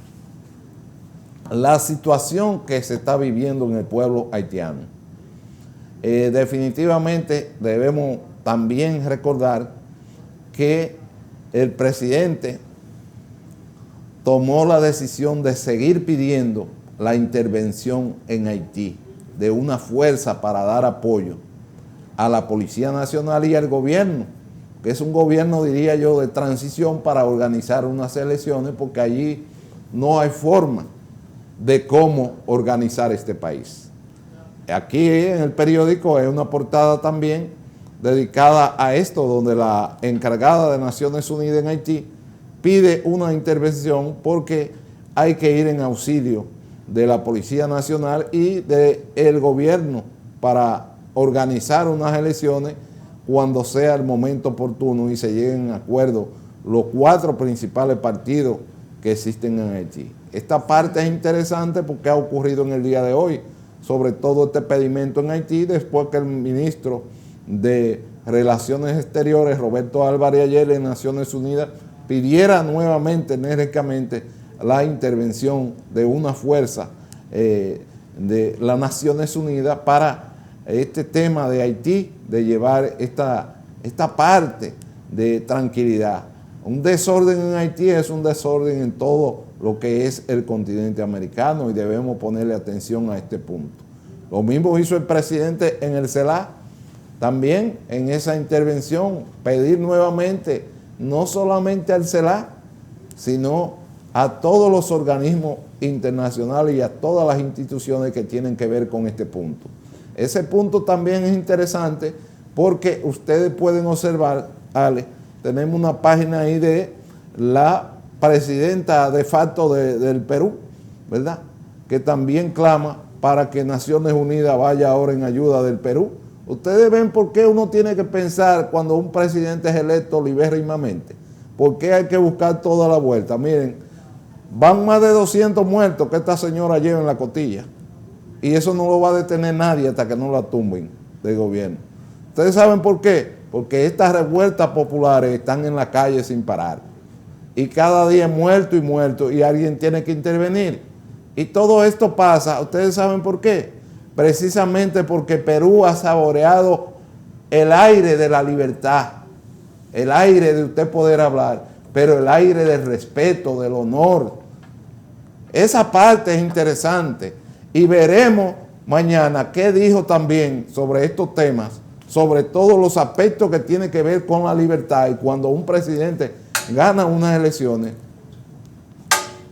la situación que se está viviendo en el pueblo haitiano. Definitivamente debemos también recordar que el presidente tomó la decisión de seguir pidiendo la intervención en Haití de una fuerza para dar apoyo a la Policía Nacional y al gobierno, que es un gobierno, diría yo, de transición para organizar unas elecciones, porque allí no hay forma de cómo organizar este país. Aquí en el periódico hay una portada también dedicada a esto, donde la encargada de Naciones Unidas en Haití pide una intervención porque hay que ir en auxilio de la Policía Nacional y del gobierno para organizar unas elecciones cuando sea el momento oportuno y se lleguen a acuerdo los 4 principales partidos que existen en Haití. Esta parte es interesante porque ha ocurrido en el día de hoy, sobre todo este pedimento en Haití, después que el ministro de Relaciones Exteriores, Roberto Álvarez, ayer en Naciones Unidas, pidiera nuevamente, enérgicamente, la intervención de una fuerza de las Naciones Unidas para este tema de Haití, de llevar esta parte de tranquilidad. Un desorden en Haití es un desorden en todo lo que es el continente americano y debemos ponerle atención a este punto. Lo mismo hizo el presidente en el CELAC, también en esa intervención, pedir nuevamente no solamente al CELAC, sino a todos los organismos internacionales y a todas las instituciones que tienen que ver con este punto. Ese punto también es interesante porque ustedes pueden observar, Ale, tenemos una página ahí de la presidenta de facto del Perú, ¿verdad?, que también clama para que Naciones Unidas vaya ahora en ayuda del Perú. Ustedes ven por qué uno tiene que pensar cuando un presidente es electo libérrimamente, por qué hay que buscar toda la vuelta. Miren, van más de 200 muertos que esta señora lleva en la costilla y eso no lo va a detener nadie hasta que no la tumben del gobierno. ¿Ustedes saben por qué? Porque estas revueltas populares están en la calle sin parar y cada día muerto y muerto y alguien tiene que intervenir. Y todo esto pasa, ¿ustedes saben por qué? Precisamente porque Perú ha saboreado el aire de la libertad, el aire de usted poder hablar, pero el aire del respeto, del honor. Esa parte es interesante y veremos mañana qué dijo también sobre estos temas, sobre todos los aspectos que tienen que ver con la libertad y cuando un presidente gana unas elecciones,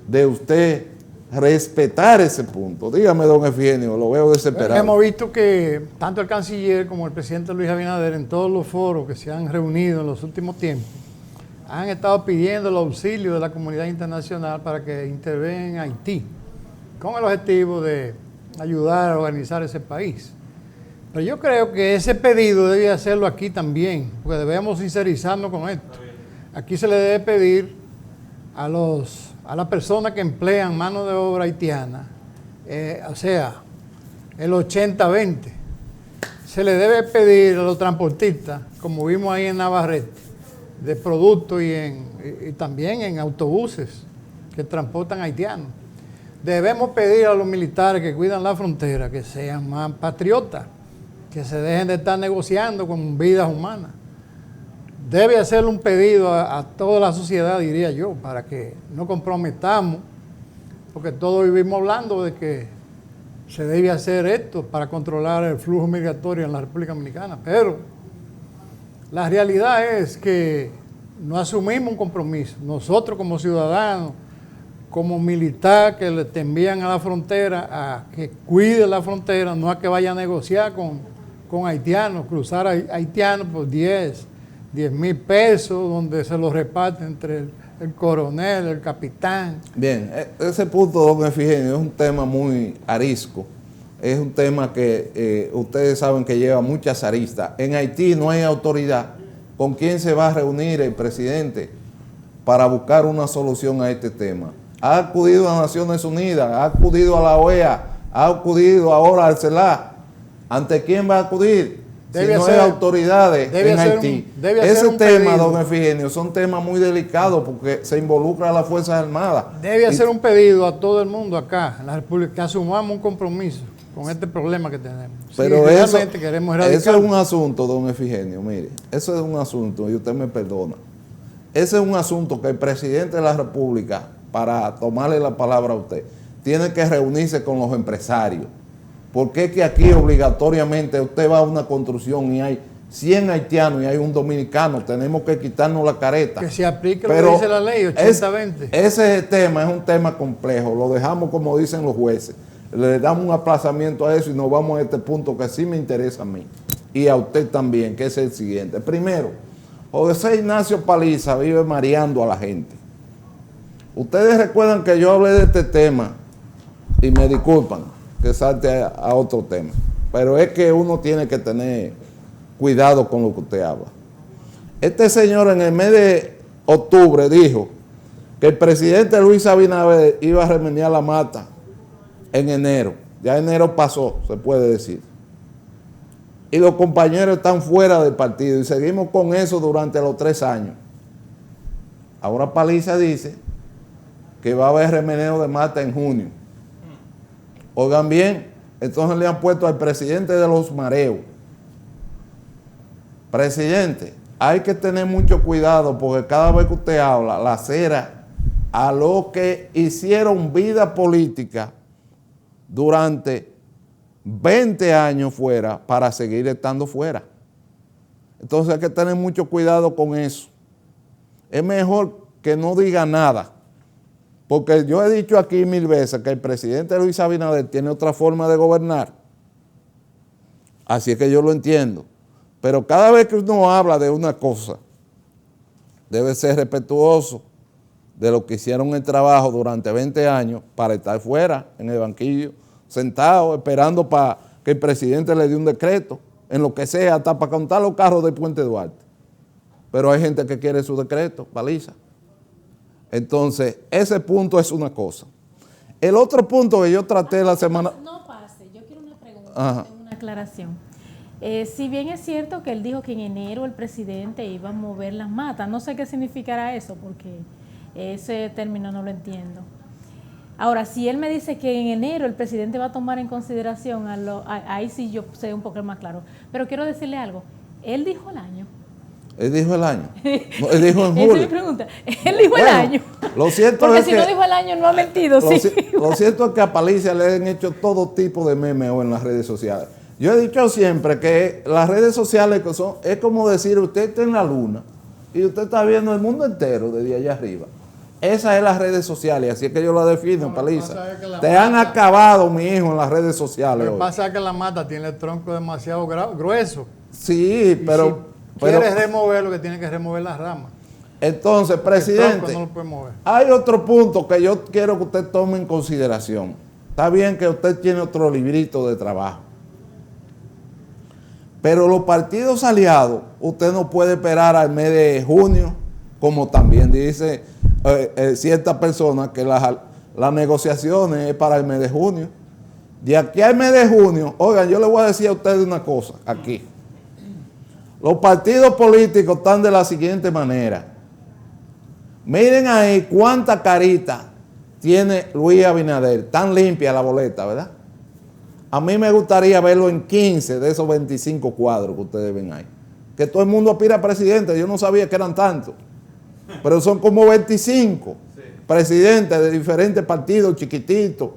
de usted respetar ese punto. Dígame, don Efigenia, lo veo desesperado. Hemos visto que tanto el canciller como el presidente Luis Abinader en todos los foros que se han reunido en los últimos tiempos han estado pidiendo el auxilio de la comunidad internacional para que intervenga en Haití con el objetivo de ayudar a organizar ese país. Pero yo creo que ese pedido debe hacerlo aquí también, porque debemos sincerizarnos con esto. Aquí se le debe pedir a los a las personas que emplean mano de obra haitiana, o sea, el 80-20, se le debe pedir a los transportistas, como vimos ahí en Navarrete, de productos y también en autobuses que transportan haitianos. Debemos pedir a los militares que cuidan la frontera que sean más patriotas, que se dejen de estar negociando con vidas humanas. Debe hacerle un pedido a toda la sociedad, diría yo, para que no comprometamos, porque todos vivimos hablando de que se debe hacer esto para controlar el flujo migratorio en la República Dominicana, pero la realidad es que no asumimos un compromiso. Nosotros como ciudadanos, como militar que le envían a la frontera, a que cuide la frontera, no a que vaya a negociar con haitianos, cruzar a haitianos por 10,000 pesos, donde se los reparte entre el coronel, el capitán. Bien, ese punto, don Efigenio, es un tema muy arisco. Es un tema que ustedes saben que lleva muchas aristas. En Haití no hay autoridad. ¿Con quién se va a reunir el presidente para buscar una solución a este tema? Ha acudido a Naciones Unidas, ha acudido a la OEA, ha acudido ahora al CELAC. ¿Ante quién va a acudir? Si no hay autoridades en Haití. Ese tema, don Efigenio, son temas muy delicados porque se involucra a las Fuerzas Armadas. Debe hacer un pedido a todo el mundo acá, en la República, que asumamos un compromiso con este problema que tenemos. Pero si realmente queremos erradicar. Eso es un asunto, don Efigenio, mire, eso es un asunto, y usted me perdona. Ese es un asunto que el presidente de la República, para tomarle la palabra a usted, tiene que reunirse con los empresarios. Porque es que aquí obligatoriamente usted va a una construcción y hay 100 haitianos y hay un dominicano, tenemos que quitarnos la careta. Que se aplique lo que dice la ley, 80-20. Ese tema es un tema complejo, lo dejamos como dicen los jueces. Le damos un aplazamiento a eso y nos vamos a este punto que sí me interesa a mí y a usted también, que es el siguiente. Primero, José Ignacio Paliza vive mareando a la gente. Ustedes recuerdan que yo hablé de este tema y me disculpan que salte a otro tema, pero es que uno tiene que tener cuidado con lo que usted habla. Este señor en el mes de octubre dijo que el presidente Luis Abinader iba a remediar la mata en enero. Ya enero pasó, se puede decir. Y los compañeros están fuera del partido y seguimos con eso durante los 3 años. Ahora Paliza dice que va a haber remeneo de mata en junio. Oigan bien, entonces le han puesto al presidente de los mareos. Presidente, hay que tener mucho cuidado porque cada vez que usted habla, la cera a los que hicieron vida política durante 20 años fuera para seguir estando fuera. Entonces hay que tener mucho cuidado con eso. Es mejor que no diga nada. Porque yo he dicho aquí 1000 veces que el presidente Luis Abinader tiene otra forma de gobernar. Así es que yo lo entiendo. Pero cada vez que uno habla de una cosa, debe ser respetuoso de lo que hicieron el trabajo durante 20 años para estar fuera, en el banquillo, sentado, esperando para que el presidente le dé un decreto, en lo que sea, hasta para contar los carros del Puente Duarte. Pero hay gente que quiere su decreto, Paliza. Entonces, ese punto es una cosa. El otro punto que yo traté la semana... No pase, yo quiero una pregunta, Ajá. una aclaración. Si bien es cierto que él dijo que en enero el presidente iba a mover las matas, no sé qué significará eso, porque ese término no lo entiendo. Ahora, si él me dice que en enero el presidente va a tomar en consideración, ahí sí yo sé un poco más claro. Pero quiero decirle algo, él dijo el año. Él dijo el año. No, él dijo en julio. Esa es mi pregunta. Él dijo el año. Lo cierto porque es si que, no dijo el año, no ha mentido. Lo cierto es que a Paliza le han hecho todo tipo de memes en las redes sociales. Yo he dicho siempre que las redes sociales es como decir, usted está en la luna y usted está viendo el mundo entero desde allá arriba. Esas son las redes sociales, así es que yo la defino, no, Paliza. Te han acabado, mi hijo, en las redes sociales. Lo que pasa es que la mata tiene el tronco demasiado grueso. Sí, pero... quieres remover lo que tiene que remover las ramas. Entonces, presidente, no lo puede mover. Hay otro punto que yo quiero que usted tome en consideración. Está bien que usted tiene otro librito de trabajo. Pero los partidos aliados, usted no puede esperar al mes de junio, como también dice ciertas personas que las negociaciones es para el mes de junio. De aquí al mes de junio, oigan, yo les voy a decir a ustedes una cosa aquí. Los partidos políticos están de la siguiente manera. Miren ahí cuánta carita tiene Luis Abinader, tan limpia la boleta, ¿verdad? A mí me gustaría verlo en 15 de esos 25 cuadros que ustedes ven ahí. Que todo el mundo aspira a presidente, yo no sabía que eran tantos, pero son como 25 presidentes de diferentes partidos chiquititos,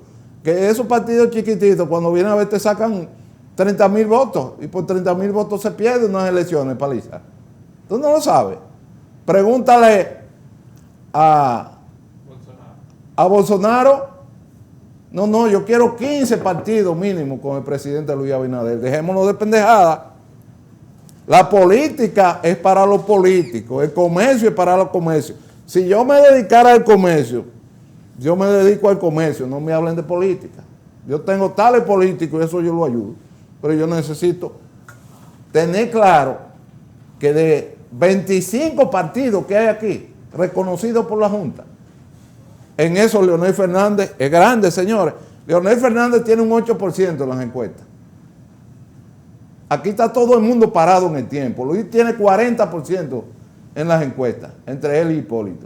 que esos partidos chiquititos cuando vienen a ver te sacan 30,000 votos y por 30,000 votos se pierden unas elecciones, Paliza. ¿Tú no lo sabes? Pregúntale a Bolsonaro. No, yo quiero 15 partidos mínimo con el presidente Luis Abinader. Dejémonos de pendejada. La política es para los políticos, el comercio es para los comercios. Si yo me dedicara al comercio, yo me dedico al comercio, no me hablen de política. Yo tengo tales políticos y eso yo lo ayudo. Pero yo necesito tener claro que de 25 partidos que hay aquí, reconocidos por la Junta, en eso Leonel Fernández es grande, señores. Leonel Fernández tiene un 8% en las encuestas. Aquí está todo el mundo parado en el tiempo. Luis tiene 40% en las encuestas, entre él y Hipólito.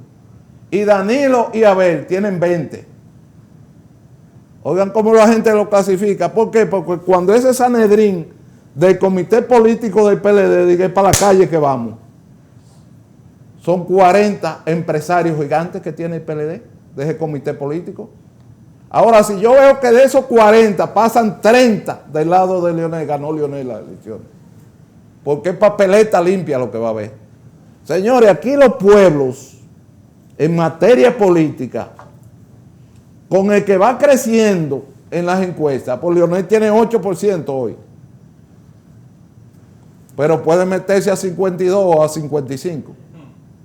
Y Danilo y Abel tienen 20%. Oigan cómo la gente lo clasifica. ¿Por qué? Porque cuando ese Sanedrín del comité político del PLD diga para la calle que vamos, son 40 empresarios gigantes que tiene el PLD de ese comité político. Ahora, si yo veo que de esos 40 pasan 30 del lado de Leonel, ganó Leonel las elecciones. Porque es papeleta limpia lo que va a haber. Señores, aquí los pueblos, en materia política, con el que va creciendo en las encuestas, pues Leonel tiene 8% hoy. Pero puede meterse a 52 o a 55.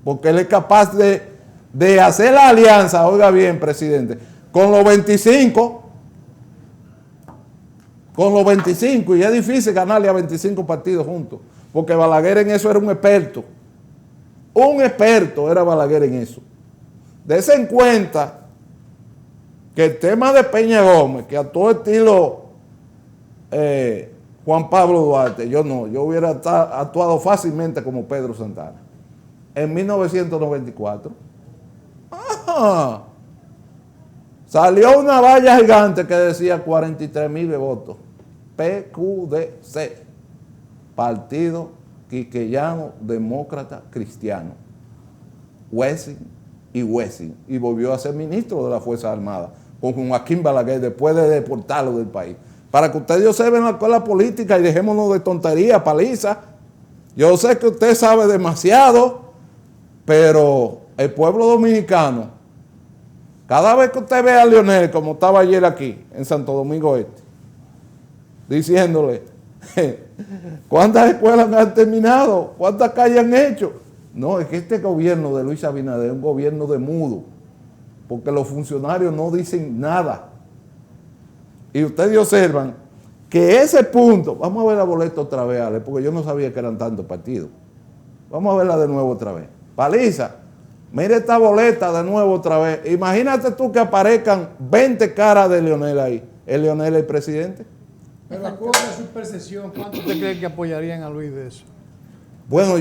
Porque él es capaz de hacer la alianza, oiga bien, presidente, con los 25, y es difícil ganarle a 25 partidos juntos, porque Balaguer en eso era un experto era Balaguer en eso. Dese en cuenta que el tema de Peña Gómez, que a todo estilo Juan Pablo Duarte, yo hubiera actuado fácilmente como Pedro Santana. En 1994, salió una valla gigante que decía 43,000 votos. PQDC, Partido Quiqueyano Demócrata Cristiano. Wessing, y volvió a ser ministro de las Fuerzas Armadas con Joaquín Balaguer después de deportarlo del país. Para que ustedes observen la escuela política y dejémonos de tontería, Paliza. Yo sé que usted sabe demasiado, pero el pueblo dominicano, cada vez que usted ve a Leonel, como estaba ayer aquí, en Santo Domingo Este, diciéndole, ¿cuántas escuelas han terminado? ¿Cuántas calles han hecho? No, es que este gobierno de Luis Abinader es un gobierno de mudo, porque los funcionarios no dicen nada. Y ustedes observan que ese punto, vamos a ver la boleta otra vez, Ale, porque yo no sabía que eran tantos partidos. Vamos a verla de nuevo otra vez. Paliza, mire esta boleta de nuevo otra vez. Imagínate tú que aparezcan 20 caras de Leonel ahí. ¿Es Leonel el presidente? Pero acuerdo de su percepción, ¿cuánto usted cree que apoyarían a Luis de eso? Bueno,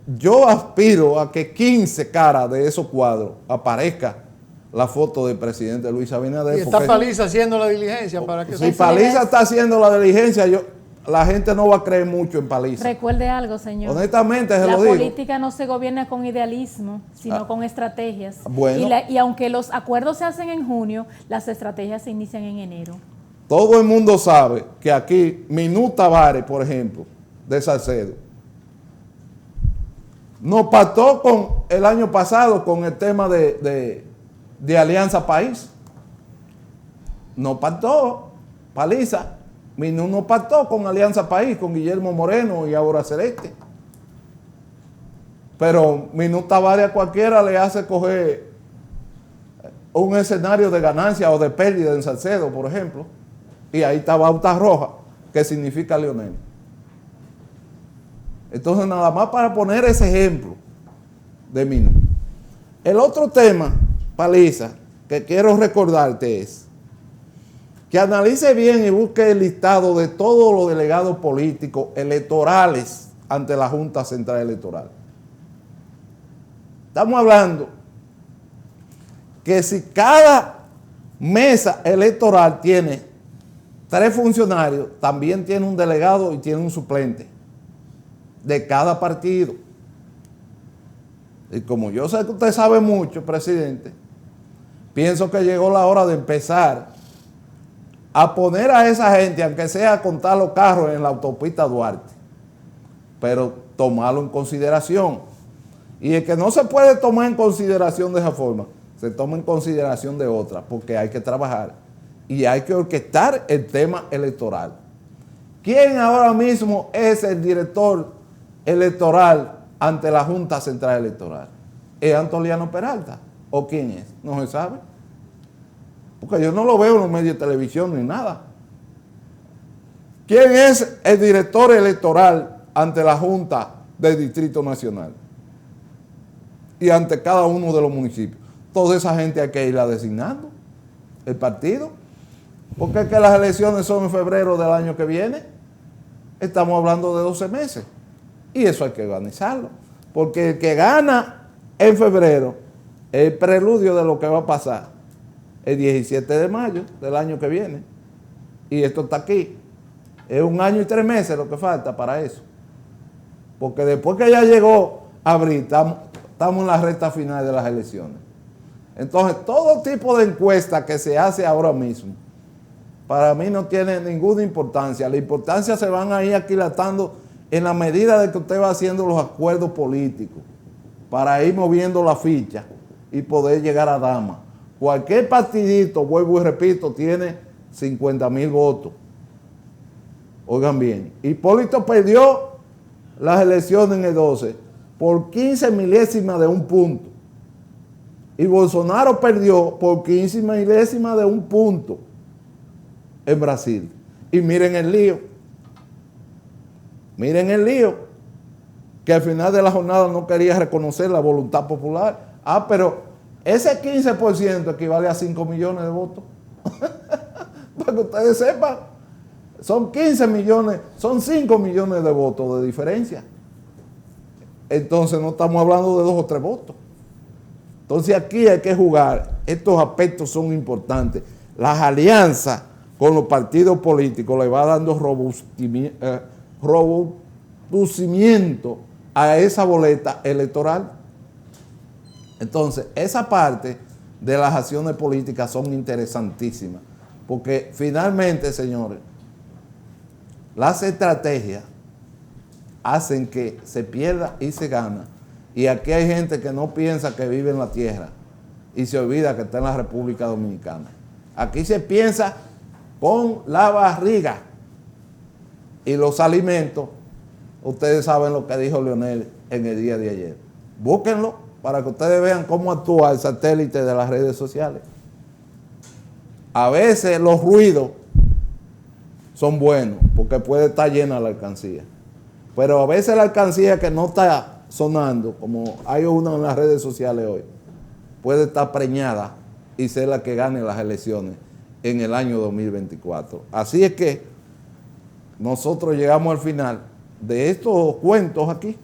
yo aspiro a que 15 caras de esos cuadros aparezca la foto del presidente Luis Abinader. Y está Paliza haciendo la diligencia para que... Si Paliza está haciendo la diligencia, la gente no va a creer mucho en Paliza. Recuerde algo, señor. Honestamente, se lo digo. La política no se gobierna con idealismo, sino con estrategias. Bueno. Y aunque los acuerdos se hacen en junio, las estrategias se inician en enero. Todo el mundo sabe que aquí, Minú Tavares, por ejemplo, de Salcedo, nos pactó con el año pasado con el tema de Alianza País. Nos pactó, Paliza. Minú nos pactó con Alianza País, con Guillermo Moreno y Aura Celeste. Pero Minú Tavares a cualquiera le hace coger un escenario de ganancia o de pérdida en Salcedo, por ejemplo. Y ahí está Bauta Roja, que significa Leonel. Entonces, nada más para poner ese ejemplo de Minú. El otro tema, Paliza, que quiero recordarte es que analice bien y busque el listado de todos los delegados políticos electorales ante la Junta Central Electoral. Estamos hablando que si cada mesa electoral tiene 3 funcionarios, también tiene un delegado y tiene un suplente de cada partido. Y como yo sé que usted sabe mucho, presidente, pienso que llegó la hora de empezar a poner a esa gente, aunque sea a contar los carros en la autopista Duarte, pero tomarlo en consideración. Y el que no se puede tomar en consideración de esa forma, se toma en consideración de otra, porque hay que trabajar y hay que orquestar el tema electoral. ¿Quién ahora mismo es el director electoral ante la Junta Central Electoral? ¿Es Antoliano Peralta? ¿O quién es? No se sabe. Porque yo no lo veo en los medios de televisión ni nada. ¿Quién es el director electoral ante la Junta del Distrito Nacional? Y ante cada uno de los municipios. Toda esa gente hay que irla designando, el partido. Porque es que las elecciones son en febrero del año que viene. Estamos hablando de 12 meses. Y eso hay que organizarlo. Porque el que gana en febrero es el preludio de lo que va a pasar el 17 de mayo del año que viene. Y esto está aquí. Es 1 año y 3 meses lo que falta para eso. Porque después que ya llegó abril, estamos en la recta final de las elecciones. Entonces, todo tipo de encuesta que se hace ahora mismo, para mí no tiene ninguna importancia. La importancia se van a ir aquilatando en la medida de que usted va haciendo los acuerdos políticos para ir moviendo la ficha y poder llegar a dama. Cualquier partidito, vuelvo y repito, tiene 50,000 votos. Oigan bien, Hipólito perdió las elecciones en el 12 por 15 milésimas de un punto. Y Bolsonaro perdió por 15 milésimas de un punto en Brasil. Y miren el lío. Miren el lío. Que al final de la jornada no quería reconocer la voluntad popular. Ah, pero ese 15% equivale a 5 millones de votos. Para que ustedes sepan. Son 15 millones, son 5 millones de votos de diferencia. Entonces no estamos hablando de 2 o 3 votos. Entonces aquí hay que jugar. Estos aspectos son importantes. Las alianzas con los partidos políticos le va dando robustecimiento a esa boleta electoral. Entonces, esa parte de las acciones políticas son interesantísimas. Porque finalmente, señores, las estrategias hacen que se pierda y se gana. Y aquí hay gente que no piensa que vive en la tierra y se olvida que está en la República Dominicana. Aquí se piensa con la barriga y los alimentos. Ustedes saben lo que dijo Leonel en el día de ayer. Búsquenlo para que ustedes vean cómo actúa el satélite de las redes sociales. A veces los ruidos son buenos porque puede estar llena la alcancía. Pero a veces la alcancía que no está sonando, como hay una en las redes sociales hoy, puede estar preñada y ser la que gane las elecciones en el año 2024. Así es que nosotros llegamos al final de estos cuentos aquí,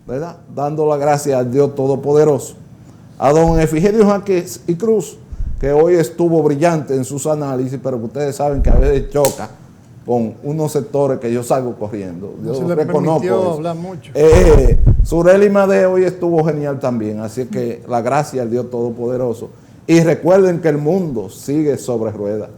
¿verdad? Dando las gracias al Dios Todopoderoso, a don Efigenio Jaques y Cruz, que hoy estuvo brillante en sus análisis, pero que ustedes saben que a veces choca con unos sectores que yo salgo corriendo. Yo se le reconozco permitió eso. hablar mucho. Sureli Madé hoy estuvo genial también, así que la gracia al Dios Todopoderoso. Y recuerden que el mundo sigue sobre ruedas.